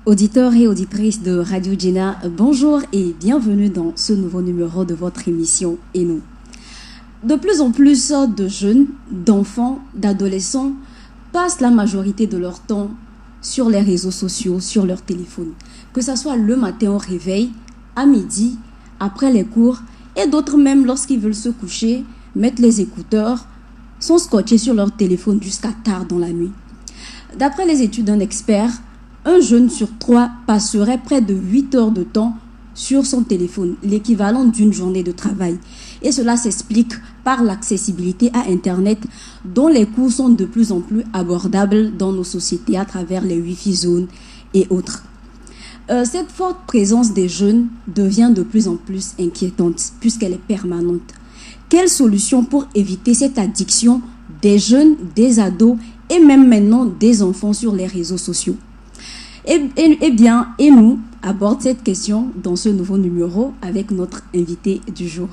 Auditeurs et auditrices de Radio Djena, bonjour et bienvenue dans ce nouveau numéro de votre émission Et nous. De plus en plus de jeunes, d'enfants, d'adolescents passent la majorité de leur temps sur les réseaux sociaux, sur leur téléphone. Que ce soit le matin au réveil, à midi, après les cours, et d'autres même lorsqu'ils veulent se coucher, mettent les écouteurs, sont scotchés sur leur téléphone jusqu'à tard dans la nuit. D'après les études d'un expert, un jeune sur 3 passerait près de 8 heures de temps sur son téléphone, l'équivalent d'une journée de travail. Et cela s'explique par l'accessibilité à Internet, dont les coûts sont de plus en plus abordables dans nos sociétés à travers les Wi-Fi zones et autres. Cette forte présence des jeunes devient de plus en plus inquiétante puisqu'elle est permanente. Quelle solution pour éviter cette addiction des jeunes, des ados et même maintenant des enfants sur les réseaux sociaux? Eh bien, Et nous aborde cette question dans ce nouveau numéro avec notre invité du jour.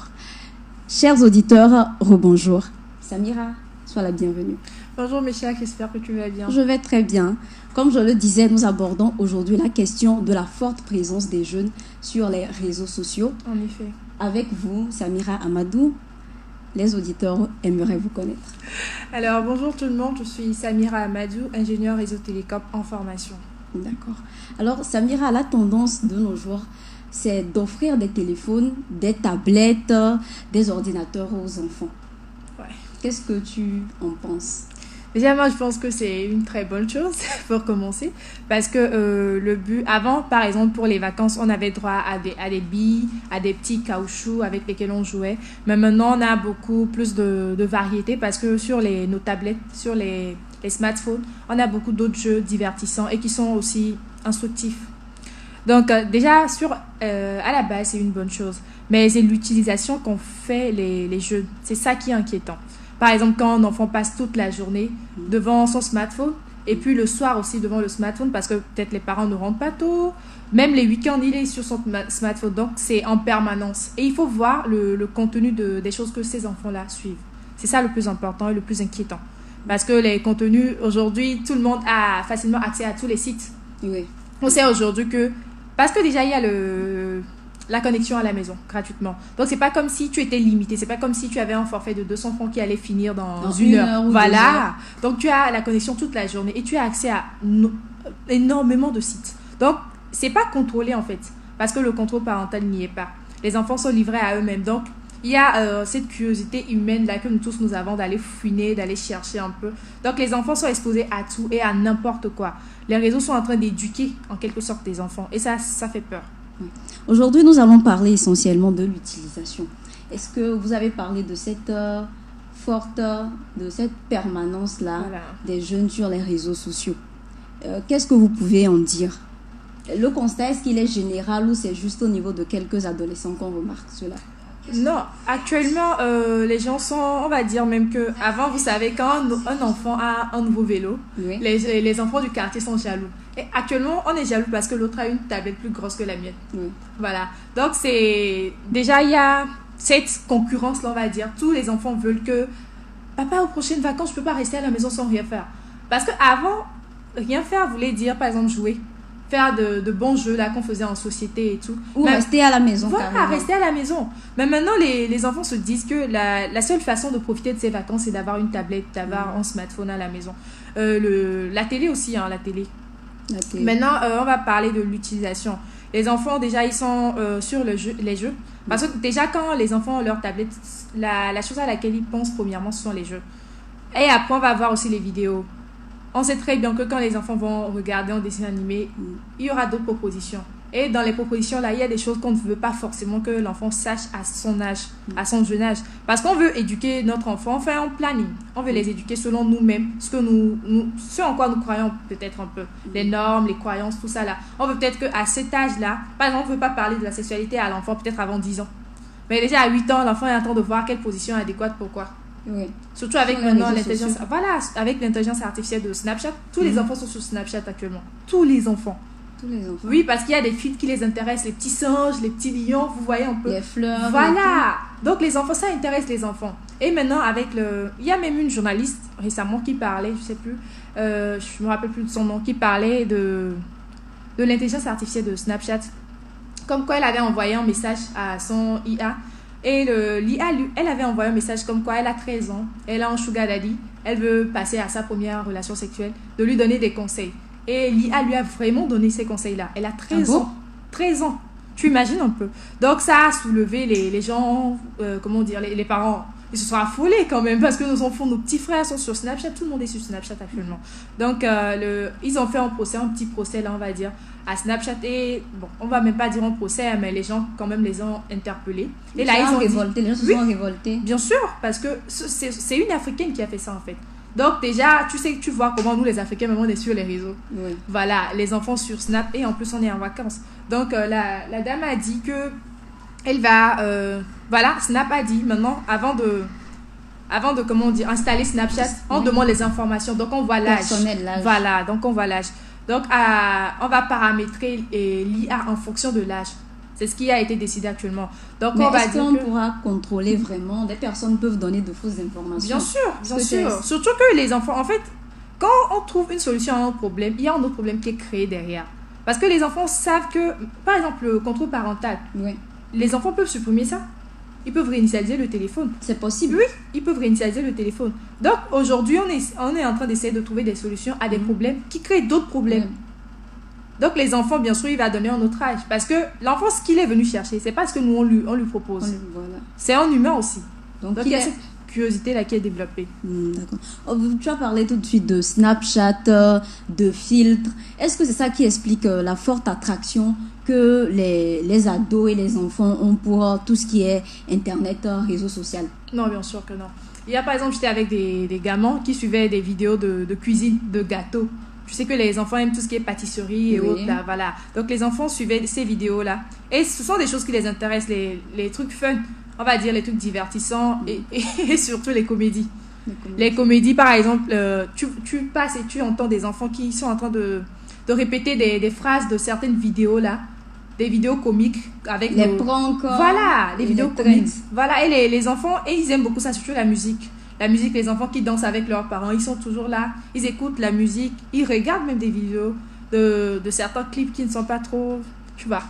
Chers auditeurs, rebonjour. Samira, sois la bienvenue. Bonjour Michel, j'espère que tu vas bien. Je vais très bien. Comme je le disais, nous abordons aujourd'hui la question de la forte présence des jeunes sur les réseaux sociaux. En effet. Avec vous, Samira Amadou, les auditeurs aimeraient vous connaître. Alors, bonjour tout le monde, je suis Samira Amadou, ingénieure réseau télécom en formation. D'accord. Alors, Samira, la tendance de nos jours, c'est d'offrir des téléphones, des tablettes, des ordinateurs aux enfants. Ouais. Qu'est-ce que tu en penses? Déjà, moi, je pense que c'est une très bonne chose pour commencer. Parce que le but, avant, par exemple, pour les vacances, on avait droit à des billes, à des petits caoutchoucs avec lesquels on jouait. Mais maintenant, on a beaucoup plus de variété parce que sur nos tablettes, sur les smartphones, on a beaucoup d'autres jeux divertissants et qui sont aussi instructifs. Donc, déjà, à la base, c'est une bonne chose. Mais c'est l'utilisation qu'ont fait les jeux. C'est ça qui est inquiétant. Par exemple, quand un enfant passe toute la journée devant son smartphone et puis le soir aussi devant le smartphone parce que peut-être les parents ne rentrent pas tôt, même les week-ends, il est sur son smartphone. Donc, c'est en permanence. Et il faut voir le contenu des choses que ces enfants-là suivent. C'est ça le plus important et le plus inquiétant. Parce que les contenus, aujourd'hui, tout le monde a facilement accès à tous les sites. Oui. On sait aujourd'hui que... Parce que déjà, il y a la connexion à la maison, gratuitement. Donc, c'est pas comme si tu étais limité. C'est pas comme si tu avais un forfait de 200 francs qui allait finir dans une heure. Voilà. Donc, tu as la connexion toute la journée et tu as accès à énormément de sites. Donc, c'est pas contrôlé, en fait. Parce que le contrôle parental n'y est pas. Les enfants sont livrés à eux-mêmes. Donc, il y a cette curiosité humaine là que nous tous nous avons d'aller fouiner, d'aller chercher un peu. Donc les enfants sont exposés à tout et à n'importe quoi. Les réseaux sont en train d'éduquer en quelque sorte des enfants et ça fait peur. Aujourd'hui, nous allons parler essentiellement de l'utilisation. Est-ce que vous avez parlé de cette de cette permanence-là des jeunes sur les réseaux sociaux? Qu'est-ce que vous pouvez en dire? Le constat, est-ce qu'il est général ou c'est juste au niveau de quelques adolescents qu'on remarque cela? Non, actuellement, les gens sont, on va dire même qu'avant, vous savez, quand un enfant a un nouveau vélo, oui, les enfants du quartier sont jaloux. Et actuellement, on est jaloux parce que l'autre a une tablette plus grosse que la mienne. Oui. Voilà. Donc, déjà, il y a cette concurrence-là, on va dire. Tous les enfants veulent que, papa, aux prochaines vacances, je ne peux pas rester à la maison sans rien faire. Parce qu'avant, rien faire voulait dire, par exemple, jouer. Faire de bons jeux là qu'on faisait en société et tout. Ou rester à la maison. Voilà, rester à la maison. Mais maintenant, les enfants se disent que la seule façon de profiter de ces vacances, c'est d'avoir une tablette, d'avoir un smartphone à la maison. La télé aussi, la télé. Maintenant, on va parler de l'utilisation. Les enfants, déjà, ils sont sur les jeux. Parce que déjà, quand les enfants ont leur tablette, la chose à laquelle ils pensent premièrement, ce sont les jeux. Et après, on va voir aussi les vidéos. On sait très bien que quand les enfants vont regarder un dessin animé, il y aura d'autres propositions. Et dans les propositions, là, il y a des choses qu'on ne veut pas forcément que l'enfant sache à son âge, à son jeune âge. Parce qu'on veut éduquer notre enfant, on fait un planning. On veut les éduquer selon nous-mêmes, ce en quoi nous croyons peut-être un peu. Les normes, les croyances, tout ça là. On veut peut-être qu'à cet âge-là, par exemple, on ne veut pas parler de la sexualité à l'enfant peut-être avant 10 ans. Mais déjà à 8 ans, l'enfant est en train de voir quelle position est adéquate pour quoi. Oui. Surtout avec maintenant l'intelligence, avec l'intelligence artificielle de Snapchat, tous les enfants sont sur Snapchat actuellement. Tous les enfants. Oui, parce qu'il y a des films qui les intéressent, les petits singes, les petits lions, vous voyez un peu. Les fleurs. Voilà. Donc les enfants, ça intéresse les enfants. Et maintenant il y a même une journaliste récemment qui parlait, je sais plus, je me rappelle plus de son nom, qui parlait de l'intelligence artificielle de Snapchat. Comme quoi elle avait envoyé un message à son IA. Et l'IA, elle avait envoyé un message comme quoi elle a 13 ans, elle a un sugar daddy, elle veut passer à sa première relation sexuelle, de lui donner des conseils. Et l'IA lui a vraiment donné ces conseils-là. Elle a 13 ans. 13 ans. Tu imagines un peu. Donc ça a soulevé les gens, comment dire, les parents. Ils se sont affolés quand même parce que nos enfants, nos petits frères sont sur Snapchat. Tout le monde est sur Snapchat actuellement. Donc ils ont fait un petit procès là, on va dire, à Snapchat. Et bon, on va même pas dire un procès, mais les gens quand même les ont interpellés. Et là, ils ont révolté. Les gens se sont révoltés. Bien sûr, parce que c'est une Africaine qui a fait ça en fait. Donc déjà, tu vois comment nous les Africains, même on est sur les réseaux. Oui. Voilà, les enfants sur Snap et en plus on est en vacances. Donc la dame a dit que elle va, voilà, Snap a dit maintenant, avant de comment dire, installer Snapchat, on demande les informations. Donc on voit l'âge. Voilà, donc on voit l'âge. Donc on va paramétrer l'IA en fonction de l'âge. C'est ce qui a été décidé actuellement. Donc, mais est-ce qu'on pourra contrôler vraiment? Des personnes peuvent donner de fausses informations. Bien sûr. Surtout que les enfants, en fait, quand on trouve une solution à un problème, il y a un autre problème qui est créé derrière. Parce que les enfants savent que, par exemple, le contrôle parental, oui. Les enfants peuvent supprimer ça. Ils peuvent réinitialiser le téléphone. C'est possible. Oui, ils peuvent réinitialiser le téléphone. Donc, aujourd'hui, on est en train d'essayer de trouver des solutions à des problèmes qui créent d'autres problèmes. Donc, les enfants, bien sûr, il va donner un autre âge. Parce que l'enfant, ce qu'il est venu chercher, c'est pas ce que nous, on lui propose. Voilà. C'est un humain aussi. Donc il y a cette curiosité-là qui est développée. D'accord. Tu as parlé tout de suite de Snapchat, de filtres. Est-ce que c'est ça qui explique la forte attraction que les ados et les enfants ont pour tout ce qui est Internet, réseau social? Non, bien sûr que non. Il y a par exemple, j'étais avec des gamins qui suivaient des vidéos de cuisine, de gâteaux. Je sais que les enfants aiment tout ce qui est pâtisserie et autres, là, voilà. Donc les enfants suivaient ces vidéos-là. Et ce sont des choses qui les intéressent, les trucs fun, on va dire les trucs divertissants et surtout les comédies. Les comédies, par exemple, tu passes et tu entends des enfants qui sont en train de répéter des phrases de certaines vidéos-là. Des vidéos comiques avec les pranks. Voilà, les vidéos comiques. Voilà, et les enfants, et ils aiment beaucoup ça, surtout la musique. La musique, les enfants qui dansent avec leurs parents, ils sont toujours là, ils écoutent la musique, ils regardent même des vidéos de certains clips qui ne sont pas trop, tu vois.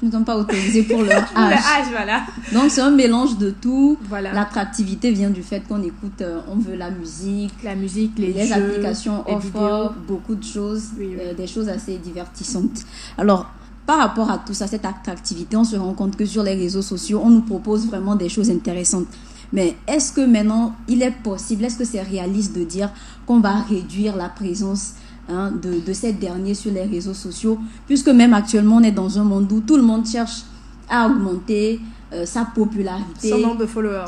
Qui ne sont pas autorisés pour leur âge. Leur âge, voilà. Donc c'est un mélange de tout. Voilà. L'attractivité vient du fait qu'on écoute, on veut la musique, les jeux, applications offrent beaucoup de choses, des choses assez divertissantes. Alors, par rapport à tout ça, cette attractivité, on se rend compte que sur les réseaux sociaux, on nous propose vraiment des choses intéressantes. Mais est-ce que maintenant, il est possible, est-ce que c'est réaliste de dire qu'on va réduire la présence de ces derniers sur les réseaux sociaux, puisque même actuellement, on est dans un monde où tout le monde cherche à augmenter sa popularité. Son nombre de followers.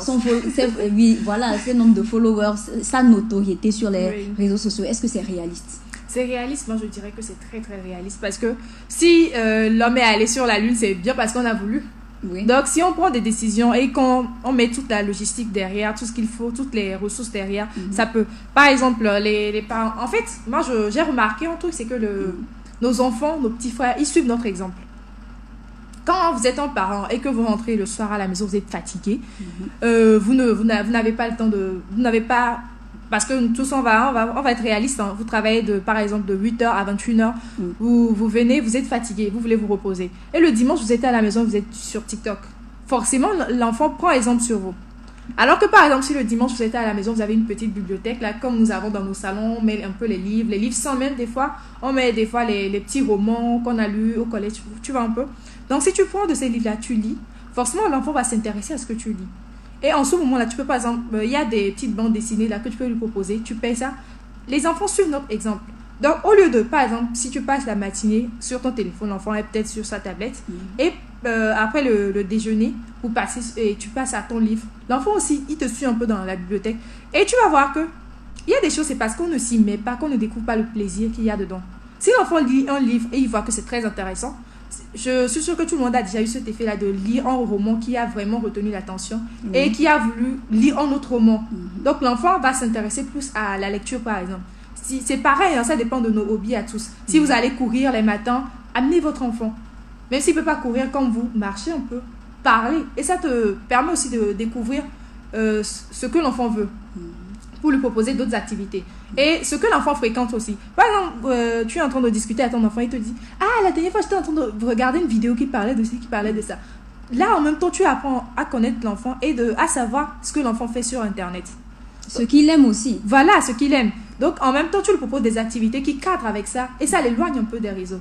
Oui, voilà, son nombre de followers, sa notoriété sur les réseaux sociaux. Est-ce que c'est réaliste? C'est réaliste, moi je dirais que c'est très très réaliste parce que si l'homme est allé sur la Lune, c'est bien parce qu'on a voulu. Oui. Donc si on prend des décisions et qu'on met toute la logistique derrière, tout ce qu'il faut, toutes les ressources derrière, ça peut. Par exemple, les parents. En fait, moi j'ai remarqué un truc, c'est que nos enfants, nos petits frères, ils suivent notre exemple. Quand vous êtes un parent et que vous rentrez le soir à la maison, vous êtes fatigué, vous n'avez pas le temps de. Vous n'avez pas. Parce que tous on va être réaliste. Hein. Vous travaillez par exemple de 8h à 21h. Vous venez, vous êtes fatigué, vous voulez vous reposer. Et le dimanche, vous êtes à la maison, vous êtes sur TikTok. Forcément, l'enfant prend exemple sur vous. Alors que par exemple, si le dimanche, vous êtes à la maison, vous avez une petite bibliothèque, là, comme nous avons dans nos salons, on met un peu les livres sans même des fois, on met des fois les petits romans qu'on a lus au collège, tu vois un peu. Donc si tu prends de ces livres-là, tu lis, forcément l'enfant va s'intéresser à ce que tu lis. Et en ce moment-là, tu peux par exemple, il y a des petites bandes dessinées là que tu peux lui proposer, tu payes ça. Les enfants suivent notre exemple. Donc au lieu de, par exemple, si tu passes la matinée sur ton téléphone, l'enfant est peut-être sur sa tablette, et après le déjeuner, tu passes à ton livre. L'enfant aussi, il te suit un peu dans la bibliothèque. Et tu vas voir que il y a des choses, c'est parce qu'on ne s'y met pas, qu'on ne découvre pas le plaisir qu'il y a dedans. Si l'enfant lit un livre et il voit que c'est très intéressant, je suis sûre que tout le monde a déjà eu cet effet-là de lire un roman qui a vraiment retenu l'attention et qui a voulu lire un autre roman. Donc l'enfant va s'intéresser plus à la lecture, par exemple. C'est pareil, hein, ça dépend de nos hobbies à tous. Si vous allez courir les matins, amenez votre enfant. Même s'il ne peut pas courir comme vous, marchez un peu, parlez. Et ça te permet aussi de découvrir ce que l'enfant veut pour lui proposer d'autres activités. Et ce que l'enfant fréquente aussi. Par exemple, tu es en train de discuter à ton enfant, il te dit « Ah, la dernière fois, j'étais en train de regarder une vidéo qui parlait de ci, qui parlait de ça. » Là, en même temps, tu apprends à connaître l'enfant et à savoir ce que l'enfant fait sur Internet. Ce qu'il aime aussi. Voilà, ce qu'il aime. Donc, en même temps, tu lui proposes des activités qui cadrent avec ça et ça l'éloigne un peu des réseaux.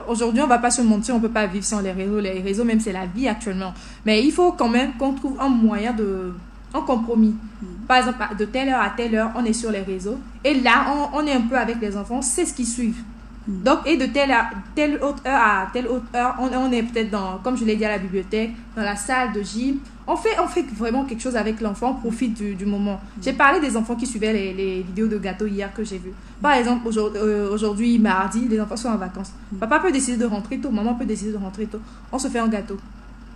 Aujourd'hui, on va pas se mentir, on peut pas vivre sans les réseaux. Les réseaux, même, c'est la vie actuellement. Mais il faut quand même qu'on trouve un moyen un compromis. Par exemple, de telle heure à telle heure, on est sur les réseaux. Et là, on est un peu avec les enfants, c'est ce qu'ils suivent. Donc, et de telle autre heure à telle autre heure, on est peut-être dans, comme je l'ai dit, à la bibliothèque, dans la salle de gym. On fait vraiment quelque chose avec l'enfant, on profite du moment. J'ai parlé des enfants qui suivaient les vidéos de gâteaux hier que j'ai vues. Par exemple, aujourd'hui, mardi, les enfants sont en vacances. Papa peut décider de rentrer tôt, maman peut décider de rentrer tôt. On se fait un gâteau.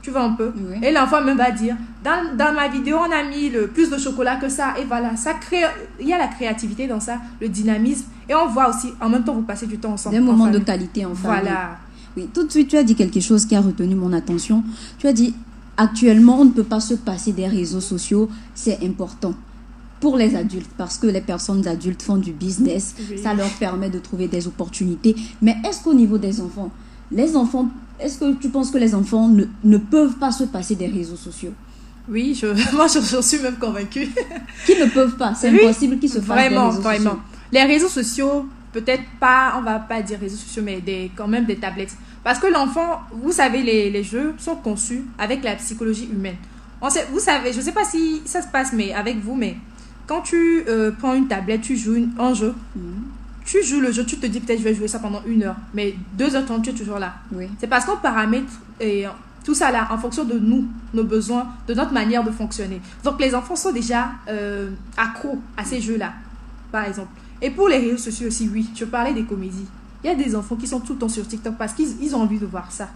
Tu vois un peu. Oui. Et l'enfant même va dire, dans ma vidéo, on a mis plus de chocolat que ça. Et voilà, il y a la créativité dans ça, le dynamisme. Et on voit aussi, en même temps, vous passez du temps ensemble. Des moments de qualité en famille. Voilà. Oui, tout de suite, tu as dit quelque chose qui a retenu mon attention. Tu as dit, actuellement, on ne peut pas se passer des réseaux sociaux. C'est important pour les adultes parce que les personnes adultes font du business. Oui. Ça leur permet de trouver des opportunités. Mais est-ce qu'au niveau des enfants, est-ce que tu penses que les enfants ne peuvent pas se passer des réseaux sociaux? Oui, moi j'en suis même convaincue. Qu'ils ne peuvent pas, c'est impossible qu'ils se fassent des réseaux sociaux. Vraiment. Les réseaux sociaux, peut-être pas, on va pas dire réseaux sociaux, mais quand même des tablettes. Parce que l'enfant, vous savez, les jeux sont conçus avec la psychologie humaine. Vous savez, je sais pas si ça se passe mais avec vous, mais quand tu prends une tablette, tu joues un jeu. Tu joues le jeu, tu te dis peut-être je vais jouer ça pendant 1 heure, mais 2h30 tu es toujours là. Oui. C'est parce qu'on paramètre tout ça là en fonction de nous, nos besoins, de notre manière de fonctionner. Donc les enfants sont déjà accros à ces jeux-là, par exemple. Et pour les réseaux sociaux aussi, oui, je parlais des comédies. Il y a des enfants qui sont tout le temps sur TikTok parce qu'ils ont envie de voir ça.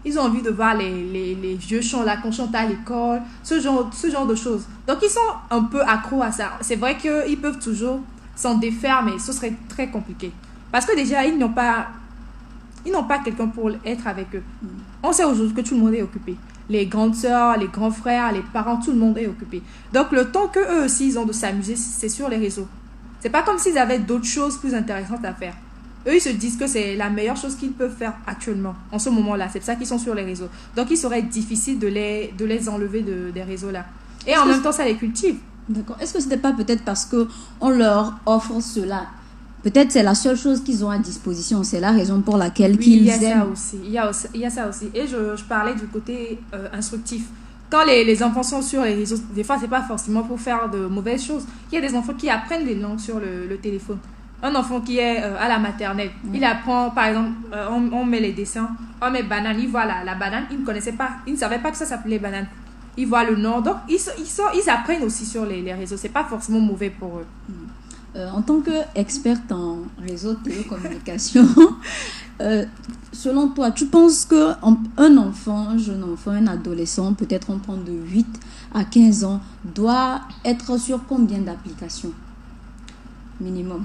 Ils ont envie de voir les vieux chants là qu'on chante à l'école, ce genre de choses. Donc ils sont un peu accros à ça. C'est vrai qu'ils peuvent toujours s'en défaire, mais ce serait très compliqué. Parce que déjà, ils n'ont pas quelqu'un pour être avec eux. On sait aujourd'hui que tout le monde est occupé. Les grandes sœurs, les grands frères, les parents, tout le monde est occupé. Donc le temps qu'eux aussi, ils ont de s'amuser, c'est sur les réseaux. C'est pas comme s'ils avaient d'autres choses plus intéressantes à faire. Eux, ils se disent que c'est la meilleure chose qu'ils peuvent faire actuellement, en ce moment-là. C'est pour ça qu'ils sont sur les réseaux. Donc il serait difficile de les enlever des réseaux-là. Et en même temps, ça les cultive. D'accord. Est-ce que ce n'est pas peut-être parce qu'on leur offre cela? Peut-être c'est la seule chose qu'ils ont à disposition. C'est la raison pour laquelle qu'ils aiment. Il y a ça aussi. Et je parlais du côté instructif. Quand les enfants sont sur les réseaux, des fois, ce n'est pas forcément pour faire de mauvaises choses. Il y a des enfants qui apprennent les langues sur le téléphone. Un enfant qui est à la maternelle, il apprend, par exemple, on met les dessins, on met banane, il voit la banane, il ne connaissait pas, il ne savait pas que ça s'appelait banane. Ils voient le nom, donc ils apprennent aussi sur les réseaux. C'est pas forcément mauvais pour eux. En tant qu'experte en réseau de télécommunication, selon toi, tu penses qu'un enfant, un jeune enfant, un adolescent, peut-être enfant de 8 à 15 ans, doit être sur combien d'applications minimum?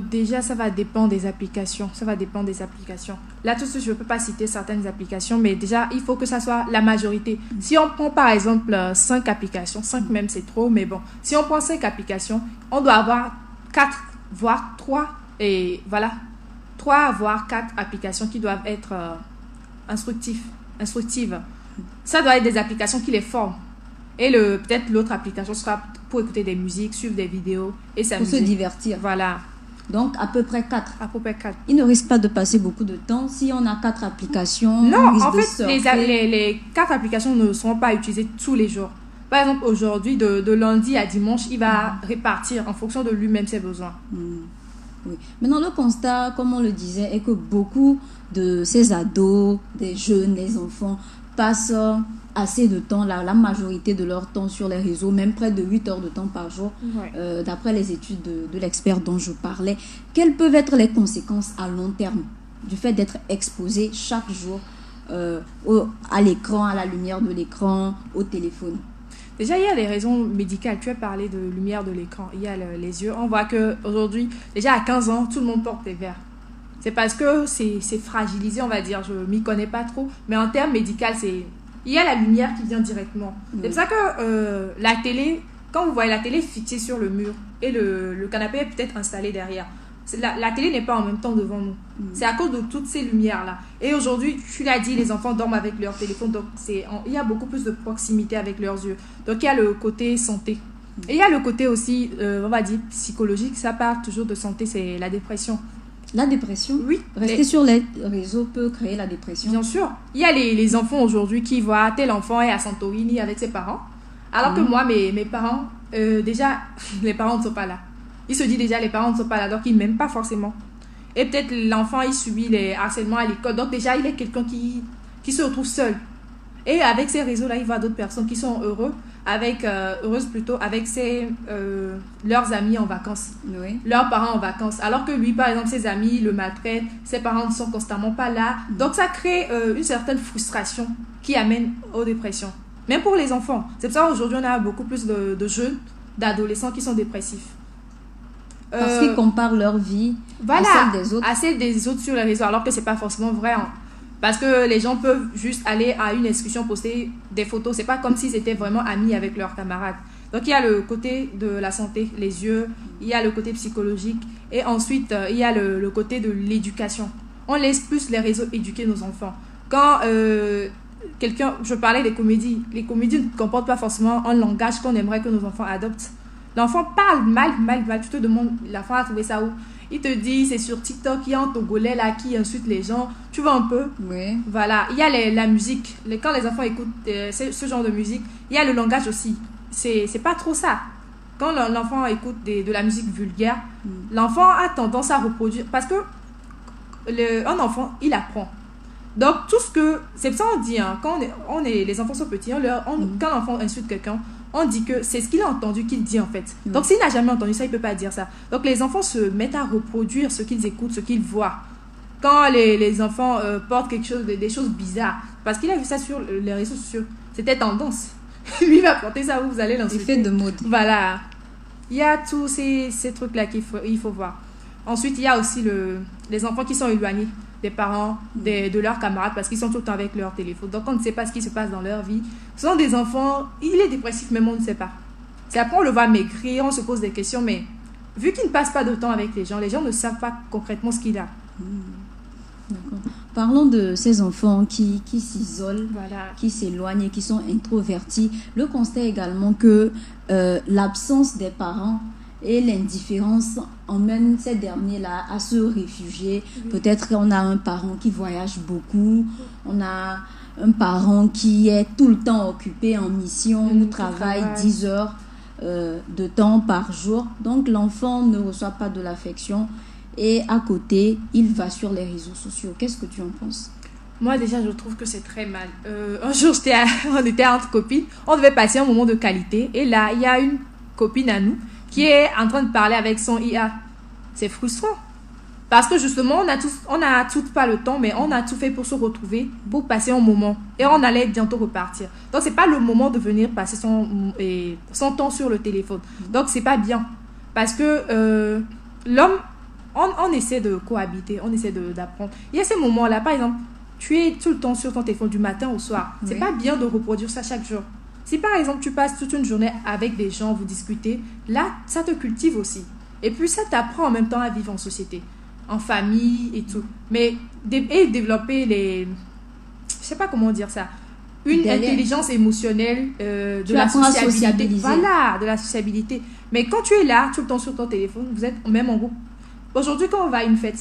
Déjà, ça va dépendre des applications. Là, tout de suite, je ne peux pas citer certaines applications, mais déjà, il faut que ça soit la majorité. Si on prend, par exemple, 5 applications, 5 même, c'est trop, mais bon. Si on prend 5 applications, on doit avoir 4, voire 3, et voilà, 3 voire 4 applications qui doivent être instructives. Ça doit être des applications qui les forment. Et peut-être l'autre application sera pour écouter des musiques, suivre des vidéos et s'amuser. Pour se divertir. Voilà. Donc, à peu près 4. À peu près 4. Il ne risque pas de passer beaucoup de temps si on a 4 applications. Non, en fait, les 4 applications ne seront pas utilisées tous les jours. Par exemple, aujourd'hui, de lundi à dimanche, il va répartir en fonction de lui-même ses besoins. Oui. Maintenant, le constat, comme on le disait, est que beaucoup de ces ados, des jeunes, des enfants, passent assez de temps, la majorité de leur temps sur les réseaux, même près de 8 heures de temps par jour, d'après les études de l'expert dont je parlais. Quelles peuvent être les conséquences à long terme du fait d'être exposé chaque jour à l'écran, à la lumière de l'écran, au téléphone? Déjà, il y a des raisons médicales. Tu as parlé de lumière de l'écran. Il y a les yeux. On voit qu'aujourd'hui, déjà à 15 ans, tout le monde porte des verres. C'est parce que c'est fragilisé, on va dire. Je ne m'y connais pas trop. Mais en termes médicaux, il y a la lumière qui vient directement. C'est pour ça que la télé, quand vous voyez la télé fixée sur le mur et le canapé est peut-être installé derrière, la télé n'est pas en même temps devant nous. C'est à cause de toutes ces lumières-là. Et aujourd'hui, tu l'as dit, les enfants dorment avec leur téléphone, donc il y a beaucoup plus de proximité avec leurs yeux. Donc il y a le côté santé. Et il y a le côté aussi, on va dire, psychologique. Ça parle toujours de santé, c'est la dépression. La dépression? Oui. Rester sur les réseaux peut créer la dépression. Bien sûr. Il y a les enfants aujourd'hui qui voient tel enfant est à Santorini avec ses parents. Alors que moi, mes parents, déjà, les parents ne sont pas là. Il se dit déjà, les parents ne sont pas là, donc ils ne m'aiment pas forcément. Et peut-être l'enfant, il subit les harcèlements à l'école. Donc déjà, il est quelqu'un qui se retrouve seul. Et avec ces réseaux-là, il voit d'autres personnes qui sont heureuses avec leurs amis en vacances. Oui. Leurs parents en vacances. Alors que lui, par exemple, ses amis le maltraitent, ses parents ne sont constamment pas là. Donc ça crée une certaine frustration qui amène aux dépressions. Même pour les enfants. C'est pour ça qu'aujourd'hui, on a beaucoup plus de jeunes, d'adolescents qui sont dépressifs. Parce qu'ils comparent leur vie à celle des autres. À celle des autres sur les réseaux, alors que c'est pas forcément vrai. Hein. Parce que les gens peuvent juste aller à une excursion, poster des photos. C'est pas comme s'ils étaient vraiment amis avec leurs camarades. Donc il y a le côté de la santé, les yeux, il y a le côté psychologique, et ensuite il y a le côté de l'éducation. On laisse plus les réseaux éduquer nos enfants. Quand je parlais des comédies, les comédies ne comportent pas forcément un langage qu'on aimerait que nos enfants adoptent. L'enfant parle mal. Tu te demandes, l'enfant a trouvé ça où? Il te dit, c'est sur TikTok, il y a un Togolais là qui insulte les gens. Tu vois un peu? Oui. Voilà. Il y a la musique. Quand les enfants écoutent ce genre de musique, il y a le langage aussi. C'est pas trop ça. Quand l'enfant écoute de la musique vulgaire, l'enfant a tendance à reproduire. Parce que un enfant, il apprend. Donc, tout ce que... C'est ça on dit, hein, quand les enfants sont petits, quand l'enfant insulte quelqu'un, on dit que c'est ce qu'il a entendu qu'il dit en fait. Donc s'il n'a jamais entendu ça, il ne peut pas dire ça. Donc les enfants se mettent à reproduire ce qu'ils écoutent, ce qu'ils voient. Quand les enfants portent des choses bizarres, parce qu'il a vu ça sur les réseaux sociaux, c'était tendance. Lui va porter ça où vous allez l'insulter. Effet de mode. Voilà. Il y a tous ces trucs-là qu'il faut voir. Ensuite, il y a aussi les enfants qui sont éloignés des parents, de leurs camarades, parce qu'ils sont tout le temps avec leur téléphone. Donc, on ne sait pas ce qui se passe dans leur vie. Ce sont des enfants, il est dépressif, même on ne sait pas. C'est après, on le voit maigrir, on se pose des questions, mais vu qu'il ne passe pas de temps avec les gens ne savent pas concrètement ce qu'il a. D'accord. Parlons de ces enfants qui s'isolent, voilà, qui s'éloignent et qui sont introvertis. Le constat est également que l'absence des parents et l'indifférence emmène ces derniers-là à se réfugier. Peut-être qu'on a un parent qui voyage beaucoup, on a un parent qui est tout le temps occupé en mission ou travaille 10 heures de temps par jour. Donc l'enfant ne reçoit pas de l'affection et à côté, il va sur les réseaux sociaux. Qu'est-ce que tu en penses? Moi déjà, je trouve que c'est très mal. Un jour, on était entre copines, on devait passer un moment de qualité et là, il y a une copine à nous qui est en train de parler avec son IA. C'est frustrant. Parce que justement, on a tout pas le temps, mais on a tout fait pour se retrouver, pour passer un moment. Et on allait bientôt repartir. Donc, c'est pas le moment de venir passer son temps sur le téléphone. Donc, c'est pas bien. Parce que l'homme, on essaie de cohabiter, on essaie d'apprendre. Il y a ces moments-là, par exemple, tu es tout le temps sur ton téléphone du matin au soir. C'est pas bien de reproduire ça chaque jour. Si par exemple tu passes toute une journée avec des gens, vous discutez, là ça te cultive aussi. Et puis ça t'apprend en même temps à vivre en société, en famille et tout. Mais développer je sais pas comment dire ça, une intelligence émotionnelle, de la sociabilité. Voilà, de la sociabilité. Mais quand tu es là, tout le temps sur ton téléphone, vous êtes même en groupe. Aujourd'hui, quand on va à une fête,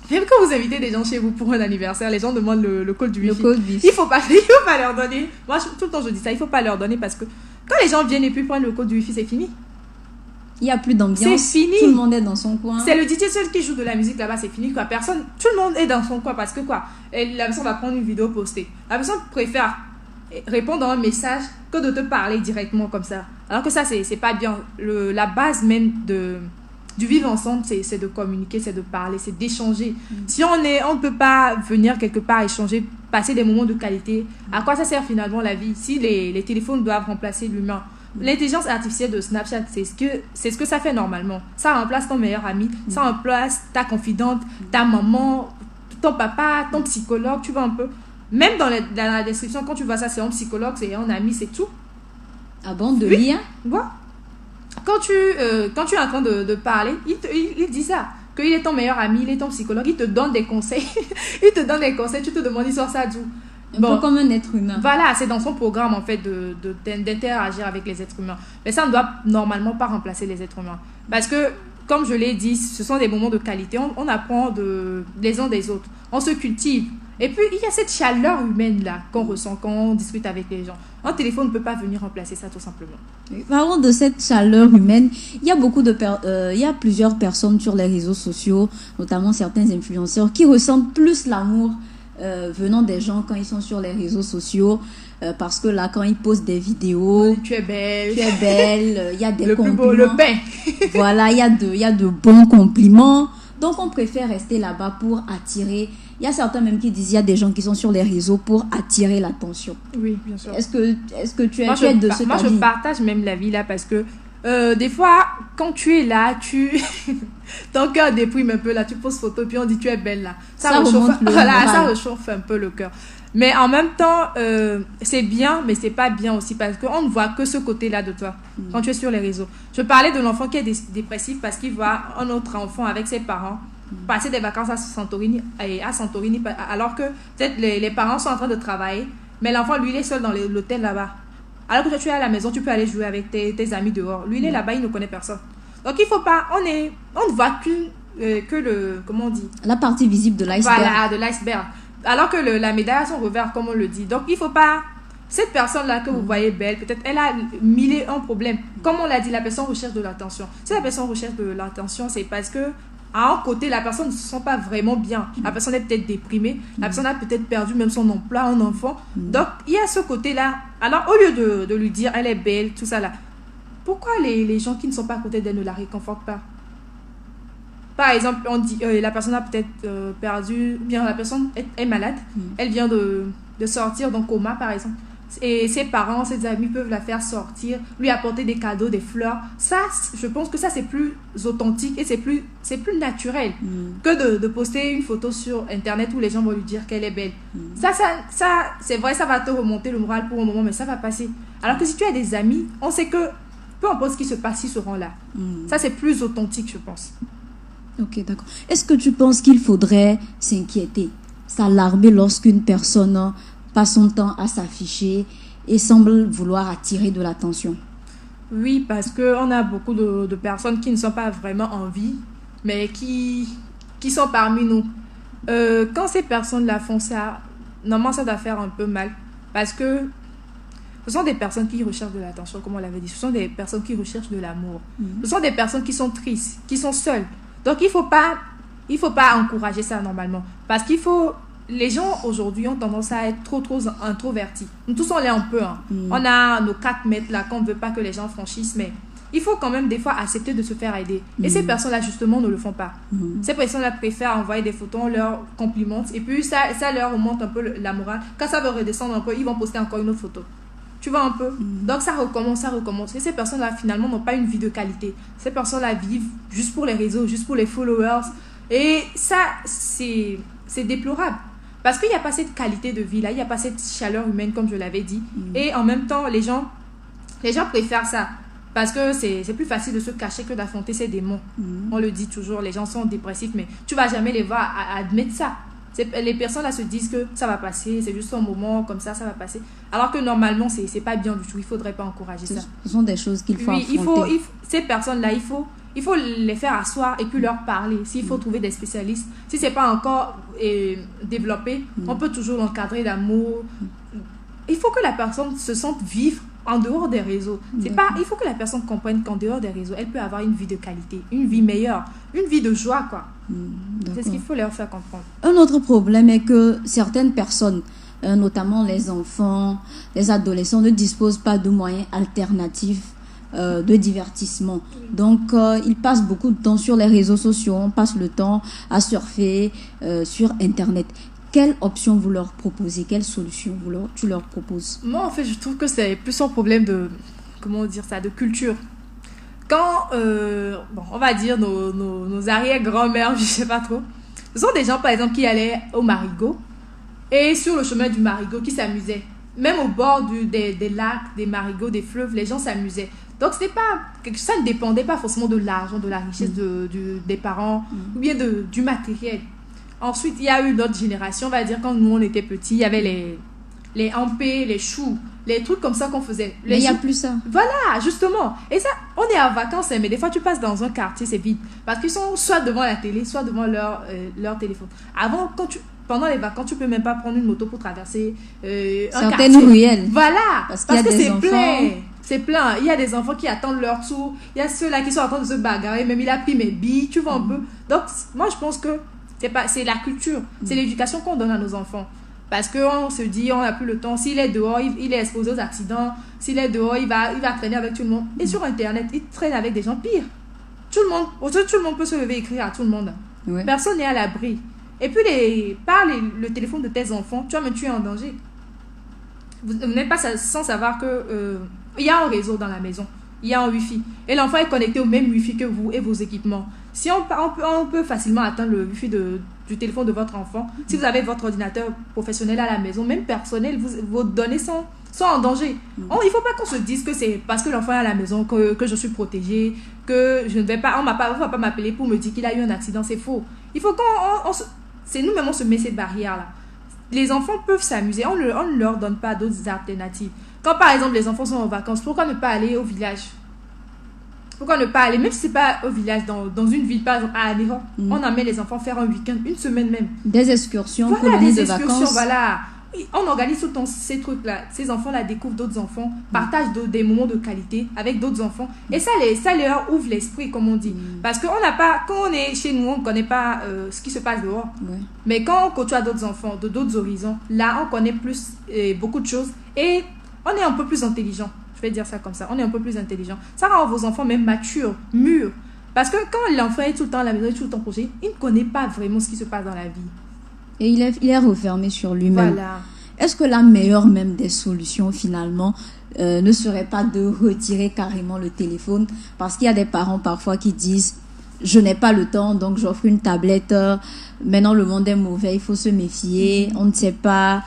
même quand vous invitez des gens chez vous pour un anniversaire, les gens demandent le code du Wi-Fi. Il faut pas leur donner. Moi, tout le temps, je dis ça. Il faut pas leur donner parce que quand les gens viennent et puis prennent le code du Wi-Fi, c'est fini. Il n'y a plus d'ambiance. C'est fini. Tout le monde est dans son coin. C'est le DJ seul qui joue de la musique là-bas, c'est fini. Tout le monde est dans son coin parce que la personne va prendre une vidéo postée. La personne préfère répondre à un message que de te parler directement comme ça. Alors que ça, c'est pas bien. La base même du vivre ensemble, c'est de communiquer, c'est de parler, c'est d'échanger. Si on ne peut pas venir quelque part échanger, passer des moments de qualité, à quoi ça sert finalement la vie si les téléphones doivent remplacer l'humain? L'intelligence artificielle de Snapchat, c'est ce que ça fait normalement. Ça remplace ton meilleur ami, ça remplace ta confidente, ta maman, ton papa, ton psychologue, tu vois un peu. Même dans la description, quand tu vois ça, c'est un psychologue, c'est un ami, c'est tout. Ah bon, de Oui. lire? Voilà. Quand tu es en train de parler, il dit ça. Qu'il est ton meilleur ami, il est ton psychologue, il te donne des conseils. Il te donne des conseils, tu te demandes, il sort ça d'où? Un peu comme un être humain. Voilà, c'est dans son programme en fait d'interagir avec les êtres humains. Mais ça ne doit normalement pas remplacer les êtres humains. Parce que, comme je l'ai dit, ce sont des moments de qualité. On apprend les uns des autres. On se cultive. Et puis, il y a cette chaleur humaine-là qu'on ressent quand on discute avec les gens. Un téléphone ne peut pas venir remplacer ça, tout simplement. Parlons de cette chaleur humaine. Il y a il y a plusieurs personnes sur les réseaux sociaux, notamment certains influenceurs, qui ressentent plus l'amour venant des gens quand ils sont sur les réseaux sociaux. Parce que là, quand ils postent des vidéos... Tu es belle. Tu es belle. Il y a des compliments. Le plus beau, le pain. Voilà, il y a de bons compliments. Donc, on préfère rester là-bas pour attirer... Il y a certains même qui disent, il y a des gens qui sont sur les réseaux pour attirer l'attention. Oui, bien sûr. Est-ce que tu es, moi, tu es de ce Moi, je partage même l'avis là parce que des fois, quand tu es là, ton cœur déprime un peu là, tu poses photo puis on dit tu es belle là. Ça réchauffe un peu le cœur. Mais en même temps, c'est bien, mais c'est pas bien aussi parce qu'on ne voit que ce côté-là de toi quand tu es sur les réseaux. Je parlais de l'enfant qui est dépressif parce qu'il voit un autre enfant avec ses parents passer des vacances à Santorini, alors que peut-être les parents sont en train de travailler, mais l'enfant, lui, il est seul dans l'hôtel là-bas. Alors que tu es à la maison, tu peux aller jouer avec tes amis dehors. Lui, il est là-bas, il ne connaît personne. Donc, il faut pas... On ne voit que le... Comment on dit? La partie visible de l'iceberg. Voilà, de l'iceberg. Alors que la médaille a son revers, comme on le dit. Donc, il faut pas... Cette personne-là que vous voyez belle, peut-être elle a mille et un problèmes. Comme on l'a dit, la personne recherche de l'attention. Si la personne recherche de l'attention, c'est parce que à un côté, la personne ne se sent pas vraiment bien. La personne est peut-être déprimée. La personne a peut-être perdu même son emploi, un enfant. Donc, il y a ce côté-là. Alors, au lieu de lui dire, elle est belle, tout ça là, pourquoi les gens qui ne sont pas à côté d'elle ne la réconfortent pas? Par exemple, on dit, la personne a peut-être perdu, bien la personne est malade. Elle vient de sortir d'un coma, par exemple. Et ses parents, ses amis peuvent la faire sortir, lui apporter des cadeaux, des fleurs. Ça, je pense que ça, c'est plus authentique et c'est plus naturel que de poster une photo sur Internet où les gens vont lui dire qu'elle est belle. Ça, c'est vrai, ça va te remonter le moral pour un moment, mais ça va passer. Alors que si tu as des amis, on sait que peu importe ce qui se passe, ils seront là. Ça, c'est plus authentique, je pense. Ok, d'accord. Est-ce que tu penses qu'il faudrait s'inquiéter, s'alarmer lorsqu'une personne passe son temps à s'afficher et semble vouloir attirer de l'attention? Oui, parce qu'on a beaucoup de personnes qui ne sont pas vraiment en vie, mais qui sont parmi nous. Quand ces personnes-là font ça, normalement, ça doit faire un peu mal. Parce que ce sont des personnes qui recherchent de l'attention, comme on l'avait dit. Ce sont des personnes qui recherchent de l'amour. Ce sont des personnes qui sont tristes, qui sont seules. Donc, il faut pas encourager ça normalement. Parce qu'il faut... Les gens aujourd'hui ont tendance à être trop introvertis. Nous tous on l'est un peu. On a nos 4 mètres là qu'on ne veut pas que les gens franchissent, mais il faut quand même des fois accepter de se faire aider. Et ces personnes-là justement ne le font pas. Ces personnes-là préfèrent envoyer des photos, on leur complimente et puis ça leur remonte un peu la morale. Quand ça va redescendre un peu, ils vont poster encore une autre photo. Tu vois un peu? Donc ça recommence. Et ces personnes-là finalement n'ont pas une vie de qualité. Ces personnes-là vivent juste pour les réseaux, juste pour les followers. Et ça, c'est déplorable. Parce qu'il n'y a pas cette qualité de vie là, il n'y a pas cette chaleur humaine comme je l'avais dit. Et en même temps, les gens préfèrent ça. Parce que c'est plus facile de se cacher que d'affronter ces démons. On le dit toujours, les gens sont dépressifs, mais tu ne vas jamais les voir admettre ça. Les personnes là se disent que ça va passer, c'est juste un moment comme ça va passer. Alors que normalement, c'est pas bien du tout, il ne faudrait pas encourager ça. Ce sont des choses qu'il faut affronter. Ces personnes là, il faut les faire asseoir et puis leur parler. S'il faut trouver des spécialistes, si ce n'est pas encore développé, on peut toujours l'encadrer d'amour. Il faut que la personne se sente vivre en dehors des réseaux. Il faut que la personne comprenne qu'en dehors des réseaux, elle peut avoir une vie de qualité, une vie meilleure, une vie de joie, quoi. C'est ce qu'il faut leur faire comprendre. Un autre problème est que certaines personnes, notamment les enfants, les adolescents, ne disposent pas de moyens alternatifs de divertissement. Donc, ils passent beaucoup de temps sur les réseaux sociaux, on passe le temps à surfer sur Internet. Quelle option vous leur proposez? Quelle solution tu leur proposes? Moi, en fait, je trouve que c'est plus un problème de, comment dire ça, de culture. Quand, on va dire nos arrière-grand-mères, je sais pas trop, ce sont des gens, par exemple, qui allaient au marigot et sur le chemin du marigot, qui s'amusaient. même au bord des lacs, des marigots, des fleuves, les gens s'amusaient. Donc, ça ne dépendait pas forcément de l'argent, de la richesse des parents ou bien du matériel. Ensuite, il y a eu d'autres générations, on va dire, quand nous, on était petits, il y avait les ampés, les choux, les trucs comme ça qu'on faisait. Mais il n'y a plus ça. Voilà, justement. Et ça, on est en vacances, mais des fois, tu passes dans un quartier, c'est vide. Parce qu'ils sont soit devant la télé, soit devant leur téléphone. Avant, pendant les vacances, tu ne peux même pas prendre une moto pour traverser un quartier. Certaines ruelles. Voilà, parce que c'est plein. C'est plein. Il y a des enfants qui attendent leur tour. Il y a ceux-là qui sont en train de se bagarrer. Même il a pris mes billes, tu vois un peu. Donc, moi, je pense que c'est la culture. C'est l'éducation qu'on donne à nos enfants. Parce qu'on se dit, on n'a plus le temps. S'il est dehors, il est exposé aux accidents. S'il est dehors, il va traîner avec tout le monde. Et sur Internet, il traîne avec des gens pires. Tout le monde peut se lever et écrire à tout le monde. Ouais. Personne n'est à l'abri. Et puis, le téléphone de tes enfants, tu vas me tuer en danger. Vous n'êtes pas sans savoir que il y a un réseau dans la maison. Il y a un Wi-Fi. Et l'enfant est connecté au même Wi-Fi que vous et vos équipements. Si on peut facilement atteindre le Wi-Fi du téléphone de votre enfant. Si vous avez votre ordinateur professionnel à la maison, même personnel, vos données sont en danger. Il ne faut pas qu'on se dise que c'est parce que l'enfant est à la maison que je suis protégée, que je ne vais pas, on ne va pas m'appeler pour me dire qu'il a eu un accident. C'est faux. Il faut c'est nous-mêmes, on se met ces barrières-là. Les enfants peuvent s'amuser. On ne leur donne pas d'autres alternatives. Quand par exemple les enfants sont en vacances, pourquoi ne pas aller au village? Pourquoi ne pas aller, même si ce n'est pas au village, dans une ville, par exemple à Aléro, on emmène les enfants faire un week-end, une semaine même. Des excursions, voilà, des excursions, voilà. On organise tout le temps ces trucs-là. Ces enfants-là découvrent d'autres enfants, partagent des moments de qualité avec d'autres enfants. Et ça leur ouvre l'esprit, comme on dit. Parce qu'on n'a pas, quand on est chez nous, on ne connaît pas ce qui se passe dehors. Ouais. Mais quand on côtoie d'autres enfants, de d'autres horizons, là, on connaît plus beaucoup de choses. Et on est un peu plus intelligent. Je vais dire ça comme ça. On est un peu plus intelligent. Ça rend vos enfants même matures, mûrs. Parce que quand l'enfant est tout le temps à la maison, tout le temps projet, il ne connaît pas vraiment ce qui se passe dans la vie. Et il est refermé sur lui-même. Voilà. Est-ce que la meilleure même des solutions, finalement, ne serait pas de retirer carrément le téléphone? Parce qu'il y a des parents parfois qui disent « Je n'ai pas le temps, donc j'offre une tablette. Maintenant, le monde est mauvais, il faut se méfier. On ne sait pas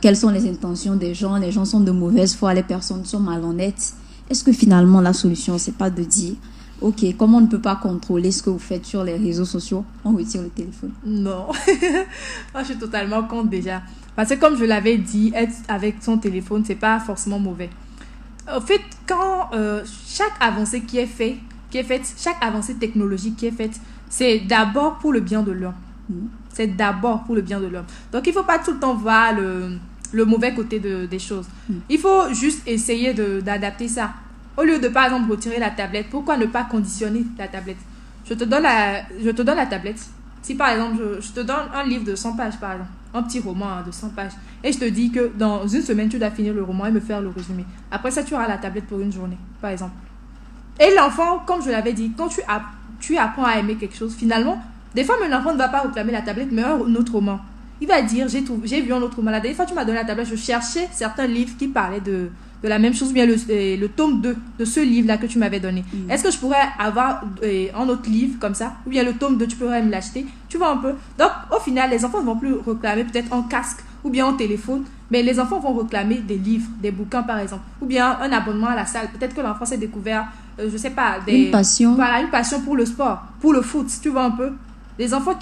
quelles sont les intentions des gens. Les gens sont de mauvaise foi, les personnes sont malhonnêtes. » Est-ce que finalement, la solution, c'est pas de dire « Ok, comme on ne peut pas contrôler ce que vous faites sur les réseaux sociaux, on retire le téléphone. » Non. Moi, je suis totalement contre déjà. Parce que comme je l'avais dit, être avec son téléphone, c'est pas forcément mauvais. En fait, quand chaque avancée qui est faite, chaque avancée technologique qui est faite, c'est d'abord pour le bien de l'homme. C'est d'abord pour le bien de l'homme. Donc, il ne faut pas tout le temps voir le mauvais côté des choses. Il faut juste essayer d'adapter ça. Au lieu de, par exemple, retirer la tablette, pourquoi ne pas conditionner la tablette? Je te donne la tablette. Si, par exemple, je te donne un livre de 100 pages, par exemple, un petit roman de 100 pages, et je te dis que dans une semaine, tu dois finir le roman et me faire le résumé. Après ça, tu auras la tablette pour une journée, par exemple. Et l'enfant, comme je l'avais dit, quand tu apprends à aimer quelque chose, finalement, des fois, mon enfant ne va pas réclamer la tablette, mais un autre roman. Il va dire, j'ai vu un autre roman. La dernière fois, tu m'as donné la tablette, je cherchais certains livres qui parlaient de la même chose, bien le tome 2 de ce livre-là que tu m'avais donné. Est-ce que je pourrais avoir un autre livre comme ça? Ou bien le tome 2, tu pourrais me l'acheter? Tu vois un peu? Donc, au final, les enfants ne vont plus réclamer peut-être en casque ou bien en téléphone, mais les enfants vont réclamer des livres, des bouquins par exemple, ou bien un abonnement à la salle. Peut-être que l'enfant s'est découvert, je sais pas, une passion. Voilà, une passion pour le sport, pour le foot, tu vois un peu? Les enfants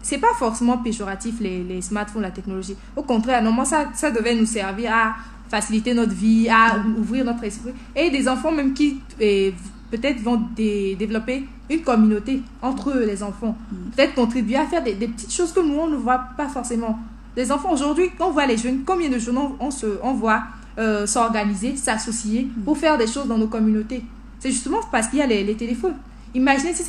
c'est pas forcément péjoratif les smartphones, la technologie. Au contraire, normalement, ça devait nous servir à faciliter notre vie, à ouvrir notre esprit. Et des enfants même qui peut-être vont développer une communauté entre eux, les enfants. Peut-être contribuer à faire des petites choses que nous, on ne voit pas forcément. Les enfants, aujourd'hui, quand on voit les jeunes, combien de jeunes on voit s'organiser, s'associer pour faire des choses dans nos communautés? C'est justement parce qu'il y a les téléphones. Imaginez si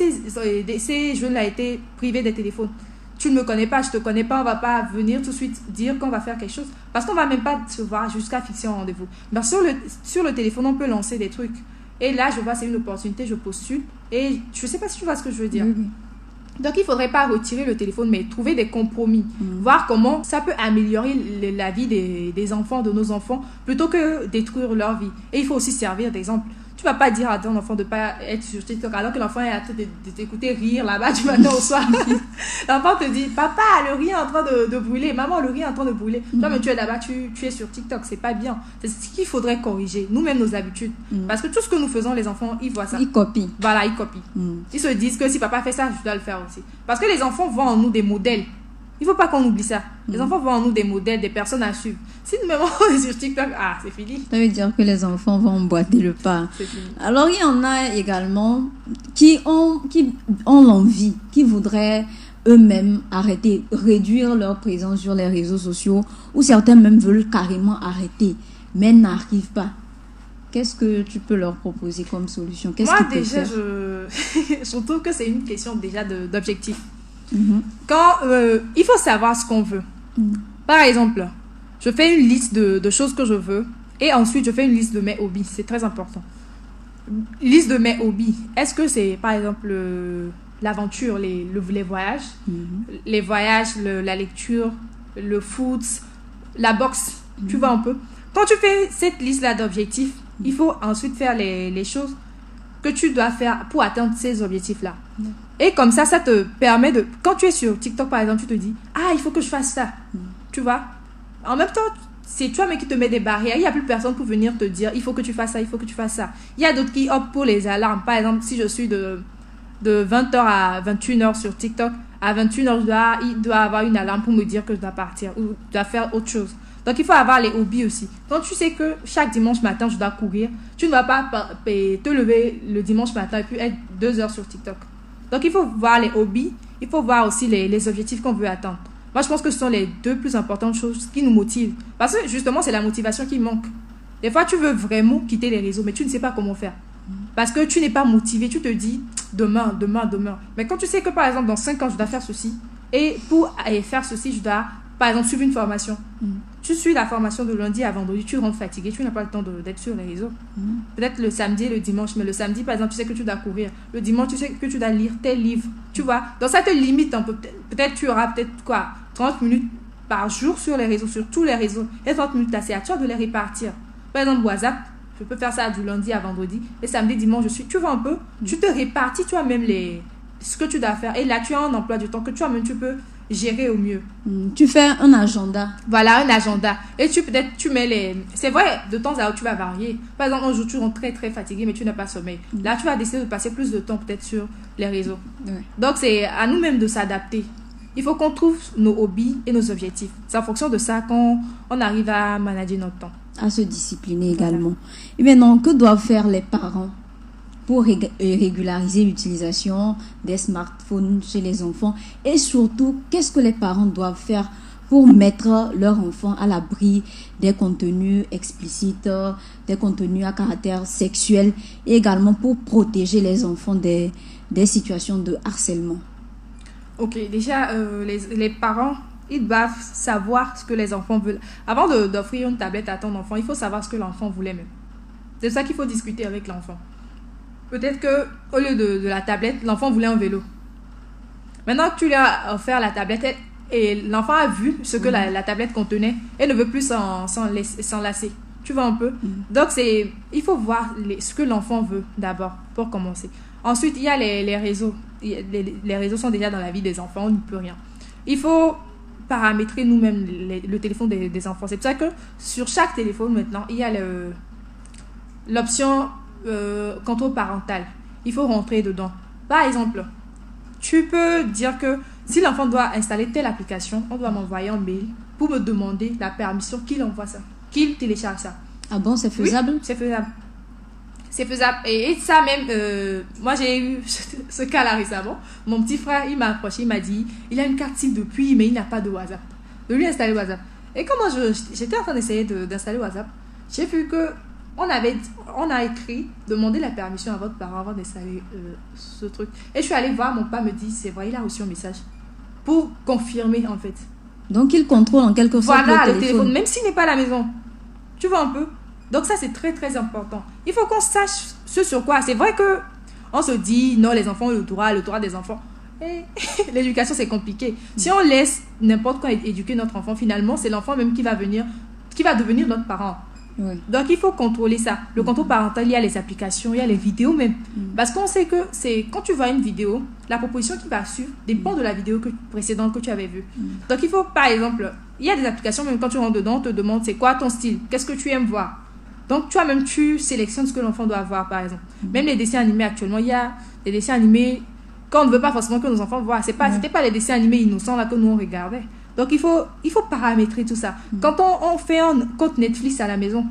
ces jeunes-là étaient privés des téléphones. Tu ne me connais pas, je ne te connais pas, on ne va pas venir tout de suite dire qu'on va faire quelque chose. Parce qu'on ne va même pas se voir jusqu'à fixer un rendez-vous. Mais sur le téléphone, on peut lancer des trucs. Et là, je vois, c'est une opportunité, je postule. Et je ne sais pas si tu vois ce que je veux dire. Oui. Donc, il ne faudrait pas retirer le téléphone, mais trouver des compromis. Voir comment ça peut améliorer la vie des enfants, de nos enfants, plutôt que détruire leur vie. Et il faut aussi servir d'exemple. Tu vas pas dire à ton enfant de pas être sur TikTok alors que l'enfant est à de t'écouter rire là-bas du matin au soir. L'enfant te dit, papa, le riz est en train de brûler, maman, le riz est en train de brûler. Toi, mais tu es là-bas, tu es sur TikTok, c'est pas bien. C'est ce qu'il faudrait corriger, nous-mêmes nos habitudes. Parce que tout ce que nous faisons, les enfants, ils voient ça. Ils copient. Voilà, ils copient. Ils se disent que si papa fait ça, je dois le faire aussi. Parce que les enfants voient en nous des modèles. Il ne faut pas qu'on oublie ça. Les enfants voient en nous des modèles, des personnes à suivre. Si nous-mêmes on est sur TikTok, c'est fini. Ça veut dire que les enfants vont emboîter le pas. C'est fini. Alors, il y en a également qui ont l'envie, qui voudraient eux-mêmes arrêter, réduire leur présence sur les réseaux sociaux, ou certains même veulent carrément arrêter, mais n'arrivent pas. Qu'est-ce que tu peux leur proposer comme solution? Moi, déjà, je trouve que c'est une question déjà d'objectif. Quand il faut savoir ce qu'on veut. Par exemple, je fais une liste de choses que je veux et ensuite je fais une liste de mes hobbies. C'est très important. Liste de mes hobbies. Est-ce que c'est par exemple l'aventure, les voyages, les voyages, la lecture, le foot, la boxe, tu vois un peu. Quand tu fais cette liste-là d'objectifs, il faut ensuite faire les choses que tu dois faire pour atteindre ces objectifs-là. Et comme ça te permet de... Quand tu es sur TikTok, par exemple, tu te dis, il faut que je fasse ça. Tu vois? En même temps, c'est toi-même qui te mets des barrières. Il n'y a plus personne pour venir te dire, il faut que tu fasses ça, il faut que tu fasses ça. Il y a d'autres qui optent pour les alarmes. Par exemple, si je suis de 20h à 21h sur TikTok, à 21h, il doit avoir une alarme pour me dire que je dois partir ou je dois faire autre chose. Donc, il faut avoir les hobbies aussi. Quand tu sais que chaque dimanche matin, je dois courir, tu ne vas pas te lever le dimanche matin et puis être 2 heures sur TikTok. Donc, il faut voir les hobbies, il faut voir aussi les objectifs qu'on veut atteindre. Moi, je pense que ce sont les deux plus importantes choses qui nous motivent. Parce que, justement, c'est la motivation qui manque. Des fois, tu veux vraiment quitter les réseaux, mais tu ne sais pas comment faire. Parce que tu n'es pas motivé. Tu te dis, demain. Mais quand tu sais que, par exemple, dans 5 ans, je dois faire ceci, et pour faire ceci, je dois, par exemple, suivre une formation. Tu suis la formation de lundi à vendredi, tu rentres fatigué, tu n'as pas le temps d'être sur les réseaux. Peut-être le samedi et le dimanche, mais le samedi, par exemple, tu sais que tu dois courir. Le dimanche, tu sais que tu dois lire tes livres, tu vois. Donc, ça te limite un peu. Peut-être tu auras 30 minutes par jour sur les réseaux, sur tous les réseaux. Et 30 minutes, c'est à toi de les répartir. Par exemple, WhatsApp, je peux faire ça du lundi à vendredi. Et samedi, dimanche, tu vois un peu, tu te répartis toi-même ce que tu dois faire. Et là, tu as un emploi du temps que toi-même, tu peux gérer au mieux. Tu fais un agenda. Voilà, un agenda. Et tu mets c'est vrai, de temps à autre, tu vas varier. Par exemple, un jour, tu rentres très, très fatigué, mais tu n'as pas sommeil. Là, tu vas décider de passer plus de temps peut-être sur les réseaux. Donc, c'est à nous-mêmes de s'adapter. Il faut qu'on trouve nos hobbies et nos objectifs. C'est en fonction de ça qu'on arrive à manager notre temps. À se discipliner également. Et maintenant, que doivent faire les parents pour régulariser l'utilisation des smartphones chez les enfants? Et surtout, qu'est-ce que les parents doivent faire pour mettre leurs enfants à l'abri des contenus explicites, des contenus à caractère sexuel, et également pour protéger les enfants des situations de harcèlement? Ok, déjà, les parents, ils doivent savoir ce que les enfants veulent. Avant d'offrir une tablette à ton enfant, il faut savoir ce que l'enfant voulait même. C'est ça qu'il faut discuter avec l'enfant. Peut-être qu'au lieu de la tablette, l'enfant voulait un vélo. Maintenant que tu lui as offert la tablette et l'enfant a vu ce que la tablette contenait et ne veut plus s'en lasser. Tu vois un peu? Donc, il faut voir ce que l'enfant veut d'abord pour commencer. Ensuite, il y a les réseaux. Les réseaux sont déjà dans la vie des enfants, on n'y peut rien. Il faut paramétrer nous-mêmes le téléphone des enfants. C'est pour ça que sur chaque téléphone maintenant, il y a l'option contrôle parental. Il faut rentrer dedans. Par exemple, tu peux dire que si l'enfant doit installer telle application, on doit m'envoyer un mail pour me demander la permission qu'il envoie ça, qu'il télécharge ça. Ah bon, c'est faisable? Oui, c'est faisable. C'est faisable. Et ça même, moi j'ai eu ce cas-là récemment. Mon petit frère, il m'a approché, il m'a dit, il a une carte SIM depuis, mais il n'a pas de WhatsApp. De lui installer WhatsApp. Et comment j'étais en train d'essayer d'installer WhatsApp, j'ai vu que on a écrit, demandez la permission à votre parent avant d'installer ce truc. Et je suis allée voir, mon père me dit, c'est vrai, il a reçu un message pour confirmer en fait. Donc il contrôle en quelque sorte le téléphone, même s'il n'est pas à la maison. Tu vois un peu? Donc ça, c'est très très important. Il faut qu'on sache ce sur quoi. C'est vrai que on se dit, non, les enfants ont le droit des enfants. Et l'éducation, c'est compliqué. Si on laisse n'importe quoi éduquer notre enfant, finalement, c'est l'enfant même qui va devenir notre parent. Oui. Donc, il faut contrôler ça. Le contrôle parental, il y a les applications, il y a les vidéos même. Parce qu'on sait que c'est quand tu vois une vidéo, la proposition qui va suivre dépend de la vidéo précédente que tu avais vue. Donc, il faut, par exemple, il y a des applications, même quand tu rentres dedans, on te demande c'est quoi ton style, qu'est-ce que tu aimes voir. Donc, toi-même, tu sélectionnes ce que l'enfant doit voir, par exemple. Même les dessins animés actuellement, il y a des dessins animés qu'on ne veut pas forcément que nos enfants voient. C'était pas les dessins animés innocents là que nous on regardait. Donc, il faut paramétrer tout ça. Quand on fait un compte Netflix à la maison,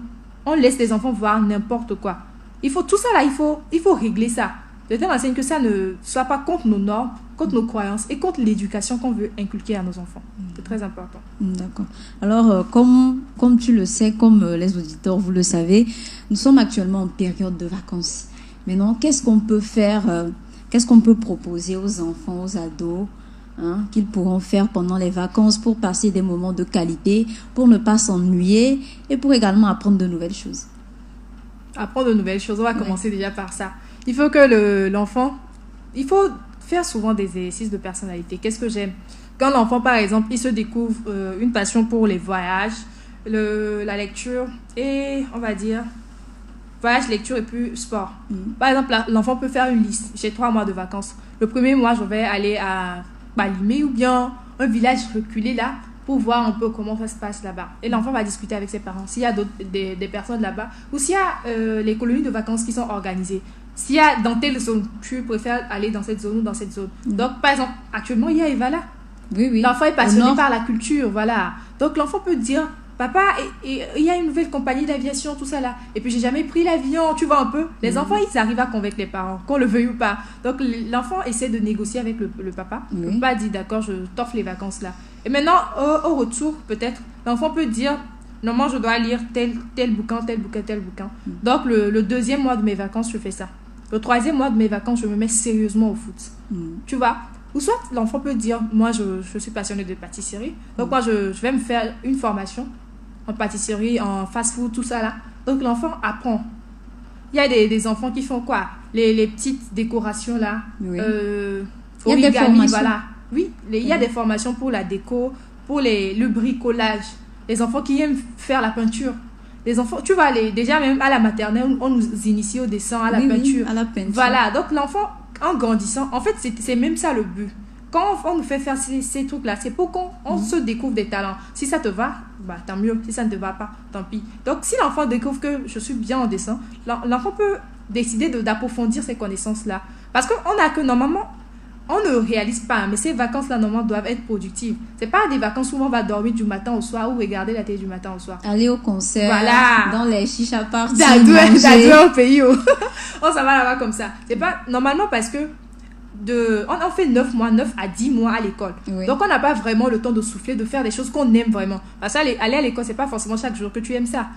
on laisse les enfants voir n'importe quoi. Il faut tout ça là, il faut régler ça. De telle enseigne que ça ne soit pas contre nos normes, contre nos croyances et contre l'éducation qu'on veut inculquer à nos enfants. C'est très important. D'accord. Alors, comme tu le sais, comme les auditeurs, vous le savez, nous sommes actuellement en période de vacances. Maintenant, qu'est-ce qu'on peut faire, qu'est-ce qu'on peut proposer aux enfants, aux ados, qu'ils pourront faire pendant les vacances pour passer des moments de qualité, pour ne pas s'ennuyer et pour également apprendre de nouvelles choses. Apprendre de nouvelles choses, on va commencer déjà par ça. Il faut que l'enfant, il faut faire souvent des exercices de personnalité. Qu'est-ce que j'aime? Quand l'enfant, par exemple, il se découvre une passion pour les voyages, la lecture et, on va dire, voyage, lecture et puis sport. Par exemple, l'enfant peut faire une liste. J'ai 3 mois de vacances. Le premier mois, je vais aller à Balimé ou bien un village reculé là pour voir un peu comment ça se passe là-bas. Et l'enfant va discuter avec ses parents. S'il y a des personnes là-bas ou s'il y a les colonies de vacances qui sont organisées. S'il y a dans telle zone, tu préfères aller dans cette zone ou dans cette zone. Donc, par exemple, actuellement, il y a Evala. Oui. L'enfant est passionné par la culture, voilà. Donc, l'enfant peut dire, papa, il y a une nouvelle compagnie d'aviation, tout ça là. Et puis, j'ai jamais pris l'avion, tu vois un peu. Les enfants, ils arrivent à convaincre les parents, qu'on le veuille ou pas. Donc, l'enfant essaie de négocier avec le papa. Le papa dit, d'accord, je t'offre les vacances là. Et maintenant, au retour, peut-être, l'enfant peut dire, non, moi, je dois lire tel bouquin. Donc, le 2e mois de mes vacances, je fais ça. Le 3e mois de mes vacances, je me mets sérieusement au foot. Tu vois? Ou soit l'enfant peut dire, moi je suis passionné de pâtisserie, donc moi je vais me faire une formation en pâtisserie, en fast-food, tout ça là. Donc l'enfant apprend. Il y a des enfants qui font quoi? Les petites décorations là. Oui. Il y a des formations. Voilà. Oui, il y a des formations pour la déco, pour le bricolage. Les enfants qui aiment faire la peinture. Les enfants, tu vois, déjà même à la maternelle, on nous initie au dessin, à la peinture. À la peinture. Voilà, donc l'enfant, en grandissant, en fait, c'est même ça le but. Quand on nous fait faire ces trucs-là, c'est pour qu'on se découvre des talents. Si ça te va, bah, tant mieux. Si ça ne te va pas, tant pis. Donc, si l'enfant découvre que je suis bien en dessin, l'enfant peut décider d'approfondir ces connaissances-là. Parce qu'on a que normalement, on ne réalise pas, mais ces vacances-là, normalement, doivent être productives. C'est pas des vacances où on va dormir du matin au soir ou regarder la télé du matin au soir. Aller au concert, voilà. dans les chicha parties, d'adouer au pays. On s'en va là-bas comme ça. C'est pas normalement parce que on fait 9 à 10 mois à l'école. Oui. Donc, on n'a pas vraiment le temps de souffler, de faire des choses qu'on aime vraiment. Parce que aller à l'école, c'est pas forcément chaque jour que tu aimes ça.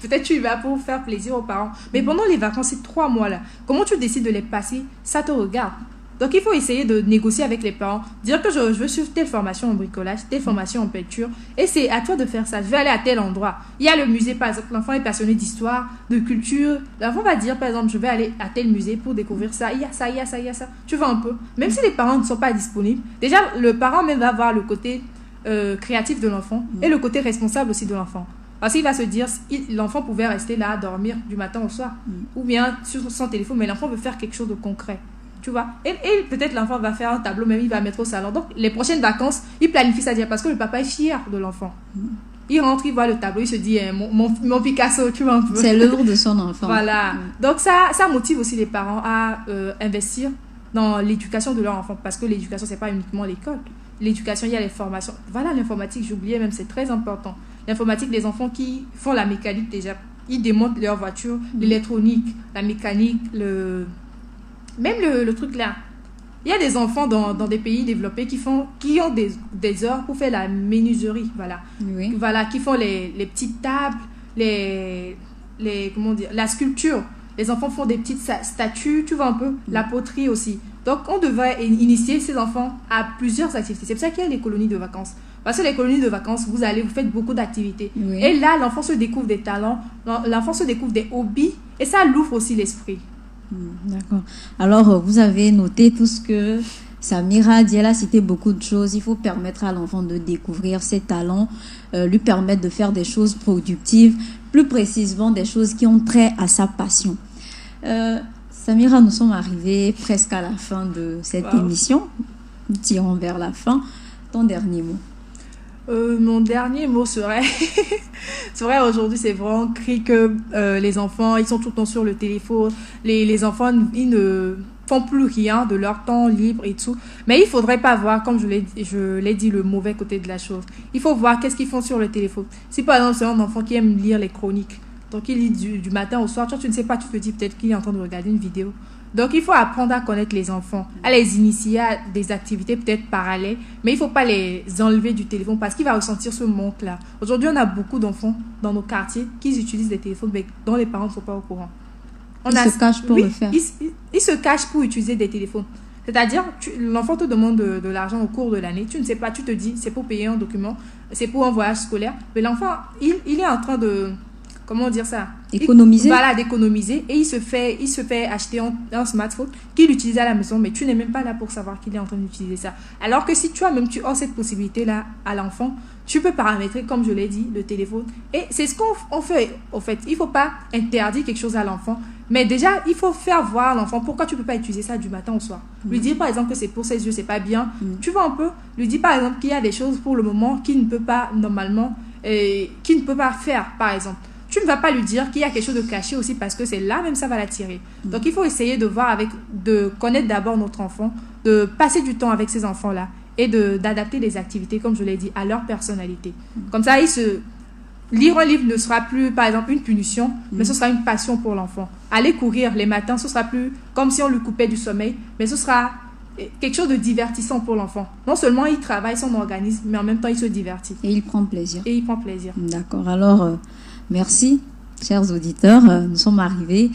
Peut-être tu y vas pour faire plaisir aux parents. Mais pendant les vacances, ces 3 mois-là, comment tu décides de les passer, ça te regarde. Donc, il faut essayer de négocier avec les parents, dire que je veux suivre telle formation en bricolage, telle formation en peinture, et c'est à toi de faire ça. Je vais aller à tel endroit. Il y a le musée, par exemple, l'enfant est passionné d'histoire, de culture. L'enfant va dire, par exemple, je vais aller à tel musée pour découvrir ça. Il y a ça, il y a ça, il y a ça. Tu vois un peu. Même si les parents ne sont pas disponibles, déjà, le parent même va voir le côté créatif de l'enfant et le côté responsable aussi de l'enfant. Parce qu'il va se dire, l'enfant pouvait rester là, dormir du matin au soir, ou bien sur son téléphone, mais l'enfant veut faire quelque chose de concret. Tu vois, et peut-être l'enfant va faire un tableau, même il va mettre au salon. Donc, les prochaines vacances, il planifie ça parce que le papa est fier de l'enfant. Il rentre, il voit le tableau, il se dit, mon Picasso, tu vois un peu. C'est l'œuvre de son enfant. Voilà. Donc, ça motive aussi les parents à investir dans l'éducation de leur enfant. Parce que l'éducation, c'est pas uniquement l'école. L'éducation, il y a les formations. Voilà, l'informatique, j'oubliais même, c'est très important. L'informatique, les enfants qui font la mécanique déjà, ils démontent leur voiture, l'électronique, la mécanique, même le truc là. Il y a des enfants dans des pays développés qui ont des heures pour faire la menuiserie, voilà. Oui. Voilà, qui font les petites tables, comment dire, la sculpture. Les enfants font des petites statues, tu vois un peu, la poterie aussi. Donc, on devrait initier ces enfants à plusieurs activités. C'est pour ça qu'il y a les colonies de vacances. Parce que les colonies de vacances, vous faites beaucoup d'activités. Oui. Et là, l'enfant se découvre des talents, l'enfant se découvre des hobbies, et ça l'ouvre aussi l'esprit. D'accord. Alors, vous avez noté tout ce que Samira a dit. Elle a cité beaucoup de choses. Il faut permettre à l'enfant de découvrir ses talents, lui permettre de faire des choses productives, plus précisément des choses qui ont trait à sa passion. Samira, nous sommes arrivés presque à la fin de cette émission. Nous tirons vers la fin. Ton dernier mot? Mon dernier mot serait... c'est vrai, aujourd'hui, c'est vraiment cri que les enfants, ils sont tout le temps sur le téléphone. Les enfants, ils ne font plus rien de leur temps libre et tout. Mais il faudrait pas voir, comme je l'ai dit, le mauvais côté de la chose. Il faut voir qu'est-ce qu'ils font sur le téléphone. Si par exemple, c'est un enfant qui aime lire les chroniques, donc il lit du matin au soir, tu ne sais pas, tu te dis peut-être qu'il est en train de regarder une vidéo. Donc, il faut apprendre à connaître les enfants, à les initier à des activités peut-être parallèles, mais il ne faut pas les enlever du téléphone parce qu'il va ressentir ce manque-là. Aujourd'hui, on a beaucoup d'enfants dans nos quartiers qui utilisent des téléphones, mais dont les parents ne sont pas au courant. Ils se cachent pour le faire. Ils se cachent pour utiliser des téléphones. C'est-à-dire, l'enfant te demande de l'argent au cours de l'année, tu ne sais pas, tu te dis, c'est pour payer un document, c'est pour un voyage scolaire, mais l'enfant, il est en train de... Comment dire ça? Économiser. Voilà, d'économiser. Et il se fait acheter un smartphone qu'il utilise à la maison, mais tu n'es même pas là pour savoir qu'il est en train d'utiliser ça. Alors que si toi-même, tu as cette possibilité-là à l'enfant, tu peux paramétrer, comme je l'ai dit, le téléphone. Et c'est ce qu'on fait, en fait. Il ne faut pas interdire quelque chose à l'enfant, mais déjà, il faut faire voir à l'enfant pourquoi tu ne peux pas utiliser ça du matin au soir. Lui dire, par exemple, que c'est pour ses yeux, c'est pas bien. Tu vois un peu? Lui dire, par exemple, qu'il y a des choses pour le moment qu'il ne peut pas, normalement, qu'il ne peut pas faire, par exemple. Tu ne vas pas lui dire qu'il y a quelque chose de caché aussi parce que c'est là même ça va l'attirer. Donc il faut essayer de connaître d'abord notre enfant, de passer du temps avec ces enfants-là et d'adapter les activités, comme je l'ai dit, à leur personnalité. Comme ça, lire un livre ne sera plus, par exemple, une punition, mais ce sera une passion pour l'enfant. Aller courir les matins, ce sera plus comme si on lui coupait du sommeil, mais ce sera quelque chose de divertissant pour l'enfant. Non seulement il travaille son organisme, mais en même temps il se divertit. Et il prend plaisir. D'accord. Alors... merci, chers auditeurs. Nous sommes arrivés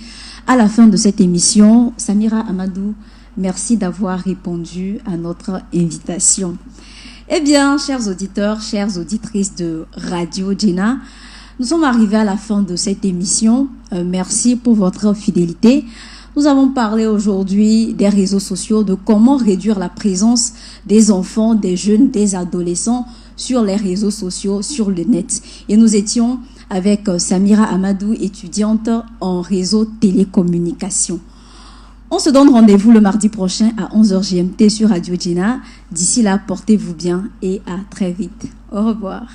à la fin de cette émission. Samira Amadou, merci d'avoir répondu à notre invitation. Eh bien, chers auditeurs, chères auditrices de Radio Djena, nous sommes arrivés à la fin de cette émission. Merci pour votre fidélité. Nous avons parlé aujourd'hui des réseaux sociaux, de comment réduire la présence des enfants, des jeunes, des adolescents sur les réseaux sociaux, sur le net. Et nous étions avec Samira Amadou, étudiante en réseau télécommunication. On se donne rendez-vous le mardi prochain à 11h GMT sur Radio Djena. D'ici là, portez-vous bien et à très vite. Au revoir.